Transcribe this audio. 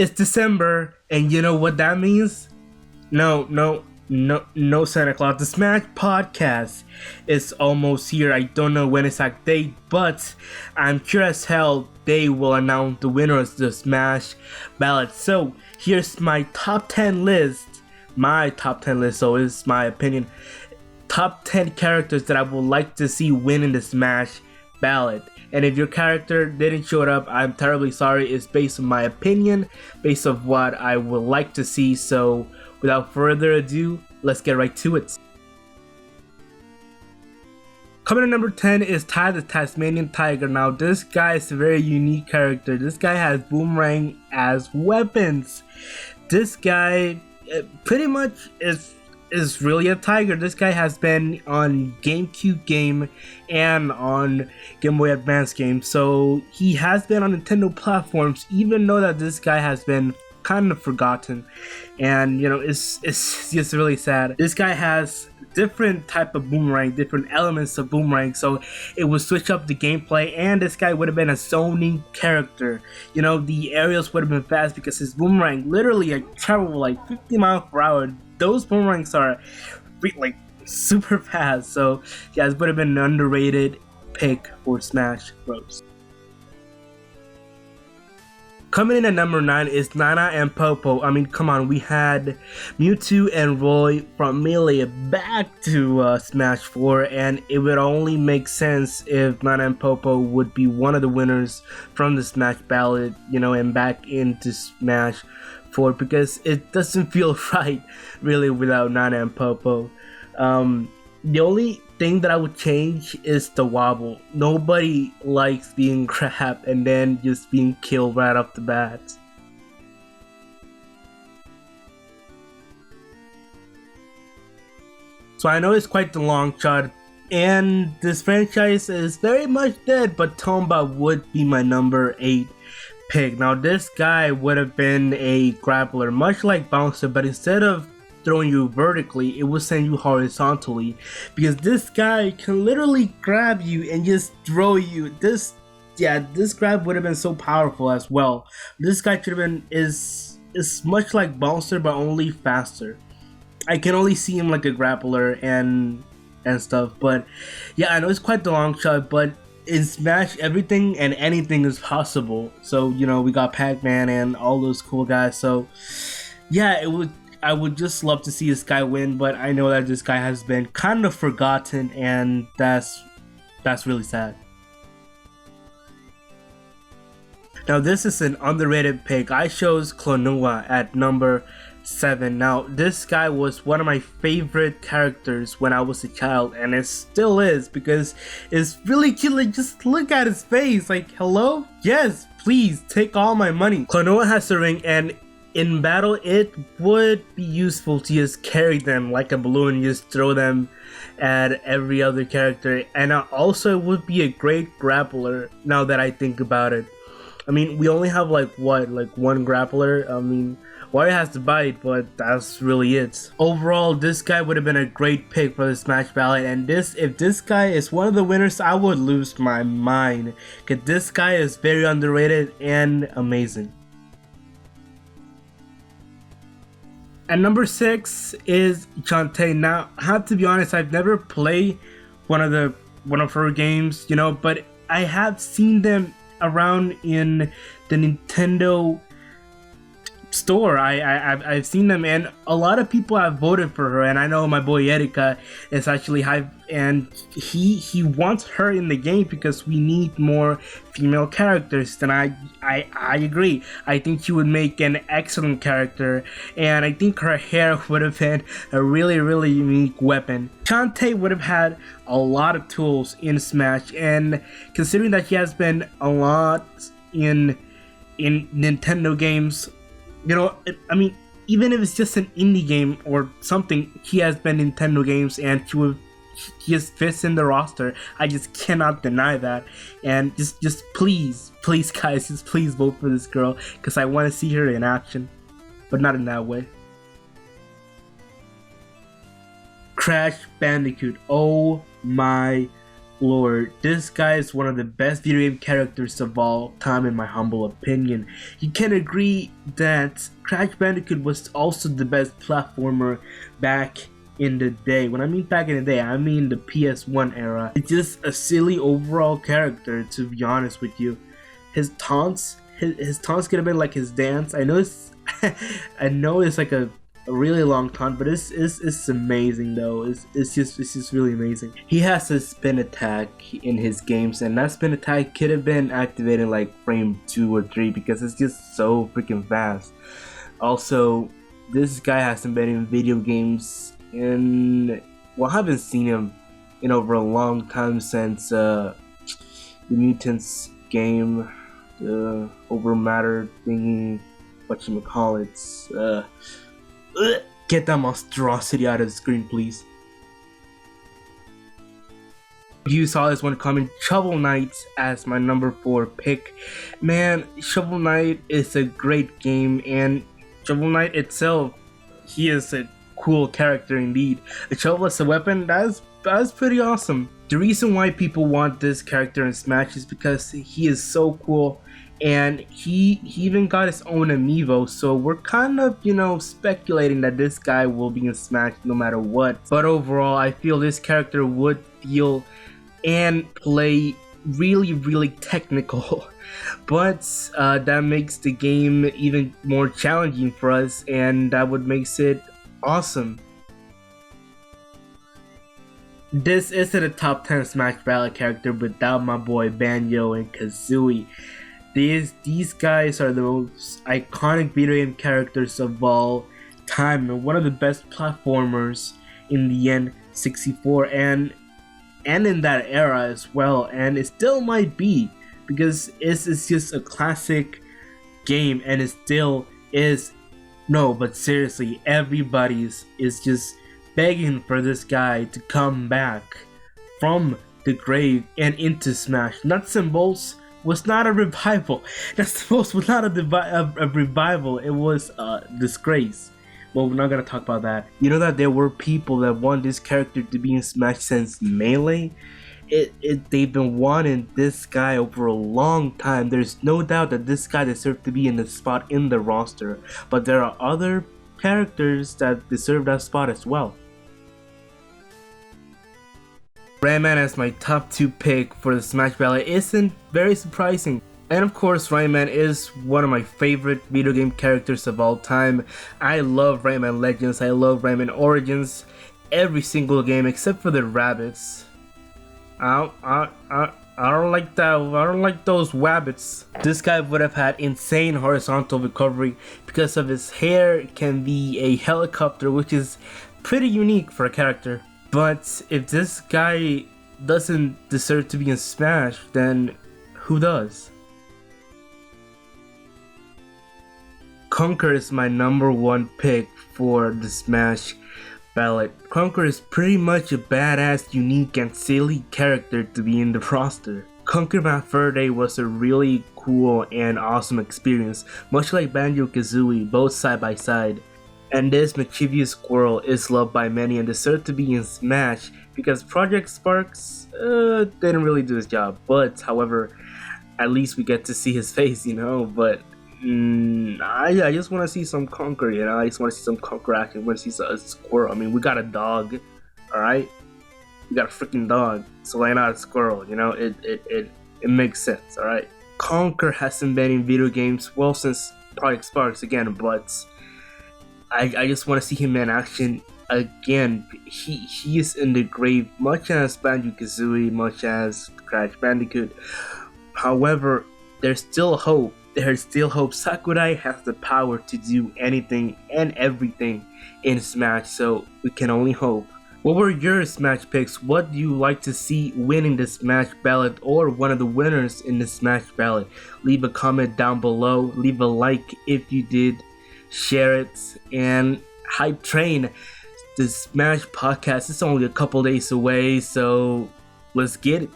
It's December, and you know what that means? No, Santa Claus. The Smash podcast is almost here. I don't know when exact date, but I'm sure as hell they will announce the winners of the Smash Ballot. So here's my top 10 list. My top 10 list, so it's my opinion. Top 10 characters that I would like to see win in the Smash Ballot. And if your character didn't show up, I'm terribly sorry. It's based on my opinion, based on what I would like to see. So without further ado, let's get right to it. Coming in number 10 is Ty the Tasmanian Tiger. Now this guy is a very unique character. This guy has boomerang as weapons. This guy pretty much is really a tiger. This guy has been on GameCube game and on Game Boy Advance game, so he has been on Nintendo platforms, even though that this guy has been kind of forgotten. And you know, it's just really sad. This guy has different type of boomerang, different elements of boomerang, so it would switch up the gameplay, and this guy would have been a zoning character. You know, the aerials would have been fast because his boomerang literally travel like 50 miles per hour. Those boomerangs are like super fast, so yeah, this would have been an underrated pick for Smash Bros. Coming in at number 9 is Lana and Popo. I mean, come on, we had Mewtwo and Roy from Melee back to Smash 4, and it would only make sense if Lana and Popo would be one of the winners from the Smash Ballot, you know, and back into Smash 4, because it doesn't feel right really without Lana and Popo. The only thing that I would change is the wobble. Nobody likes being grabbed and then just being killed right off the bat. So I know it's quite the long shot, and this franchise is very much dead, but Tomba would be my number 8 pick. Now this guy would have been a grappler, much like Bouncer, but instead of throwing you vertically, it will send you horizontally, because this guy can literally grab you and just throw you. This grab would have been so powerful as well. This guy should have been is much like Bouncer, but only faster. I can only see him like a grappler and stuff, but yeah, I know it's quite the long shot, but in Smash, everything and anything is possible. So you know, we got Pac-Man and all those cool guys, so yeah, I would just love to see this guy win, but I know that this guy has been kind of forgotten, and that's really sad. Now this is an underrated pick. I chose Konoha at number 7. Now this guy was one of my favorite characters when I was a child, and it still is, because it's really cute. Like, just look at his face, like, hello? Yes, please, take all my money. Konoha has a ring, and in battle, it would be useful to just carry them like a balloon and just throw them at every other character. And also, it would be a great grappler now that I think about it. I mean, we only have like one grappler. I mean, Wario has to bite, but that's really it. Overall, this guy would have been a great pick for the Smash Ballot, and if this guy is one of the winners, I would lose my mind, because this guy is very underrated and amazing. At number 6 is Shantae. Now, I have to be honest, I've never played one of her games, you know, but I have seen them around in the Nintendo store. I've seen them, and a lot of people have voted for her, and I know my boy Erika is actually high, and he wants her in the game because we need more female characters. And I agree. I think she would make an excellent character, and I think her hair would have been a really unique weapon. Shantae would have had a lot of tools in Smash, and considering that she has been a lot in Nintendo games, you know, I mean, even if it's just an indie game or something, he has been Nintendo games, and he just fits in the roster. I just cannot deny that. And just please guys, just please vote for this girl, because I want to see her in action, but not in that way. Crash Bandicoot. Oh my Lord, this guy is one of the best video game characters of all time in my humble opinion. You can agree that Crash Bandicoot was also the best platformer back in the day. When I mean back in the day, I mean the PS1 era. It's just a silly overall character, to be honest with you. His taunts could have been like his dance. I know it's I know it's like a really long taunt, but it's amazing though. It's just really amazing. He has a spin attack in his games, and that spin attack could have been activated like frame 2 or 3 because it's just so freaking fast. Also, this guy hasn't been in video games in, well, I haven't seen him in over a long time since the Mutants game, the over matter thingy, whatchamacallits. Get that monstrosity out of the screen, please. You saw this one coming. Shovel Knight as my number 4 pick. Man, Shovel Knight is a great game, and Shovel Knight itself, he is a cool character indeed. A shovel as a weapon, that's pretty awesome. The reason why people want this character in Smash is because he is so cool, and he even got his own amiibo, so we're kind of, you know, speculating that this guy will be in Smash no matter what. But overall, I feel this character would feel and play really technical, but that makes the game even more challenging for us, and that would makes it awesome. This isn't a top 10 Smash Ballot character without my boy Banjo and Kazooie. These guys are the most iconic video game characters of all time, and one of the best platformers in the N64 and in that era as well, and it still might be, because it's just a classic game, and it still is. No, but seriously, everybody's is just begging for this guy to come back from the grave and into Smash. Nuts and Bolts was not a revival. Nuts and Bolts was not a revival. It was a disgrace. Well, we're not gonna talk about that. You know that there were people that want this character to be in Smash since Melee? They've been wanting this guy over a long time. There's no doubt that this guy deserved to be in the spot in the roster, but there are other characters that deserve that spot as well. Rayman as my top 2 pick for the Smash Ballot isn't very surprising. And of course, Rayman is one of my favorite video game characters of all time. I love Rayman Legends, I love Rayman Origins, every single game except for the rabbits. I don't like that. I don't like those wabbits. This guy would have had insane horizontal recovery because of his hair can be a helicopter, which is pretty unique for a character. But if this guy doesn't deserve to be in Smash, then who does? Conker is my number 1 pick for the Smash Ballot. Conker is pretty much a badass, unique, and silly character to be in the roster. Conker Malferde was a really cool and awesome experience, much like Banjo-Kazooie, both side by side. And this mischievous squirrel is loved by many and deserved to be in Smash because Project Sparks didn't really do his job. But, however, at least we get to see his face, you know, but I just want to see some Conker, you know. I just want to see some Conker action. I want to see a squirrel. I mean, we got a dog, alright? We got a freaking dog, so why not a squirrel, you know? It makes sense, alright? Conker hasn't been in video games, well, since Project Sparks again, but I just want to see him in action again. He is in the grave, much as Banjo-Kazooie, much as Crash Bandicoot. However, there's still hope. There's still hope. Sakurai has the power to do anything and everything in Smash, so we can only hope. What were your Smash picks? What do you like to see winning the Smash Ballot or one of the winners in the Smash Ballot? Leave a comment down below. Leave a like if you did. Share it. And Hype Train, the Smash podcast is only a couple days away, so let's get it.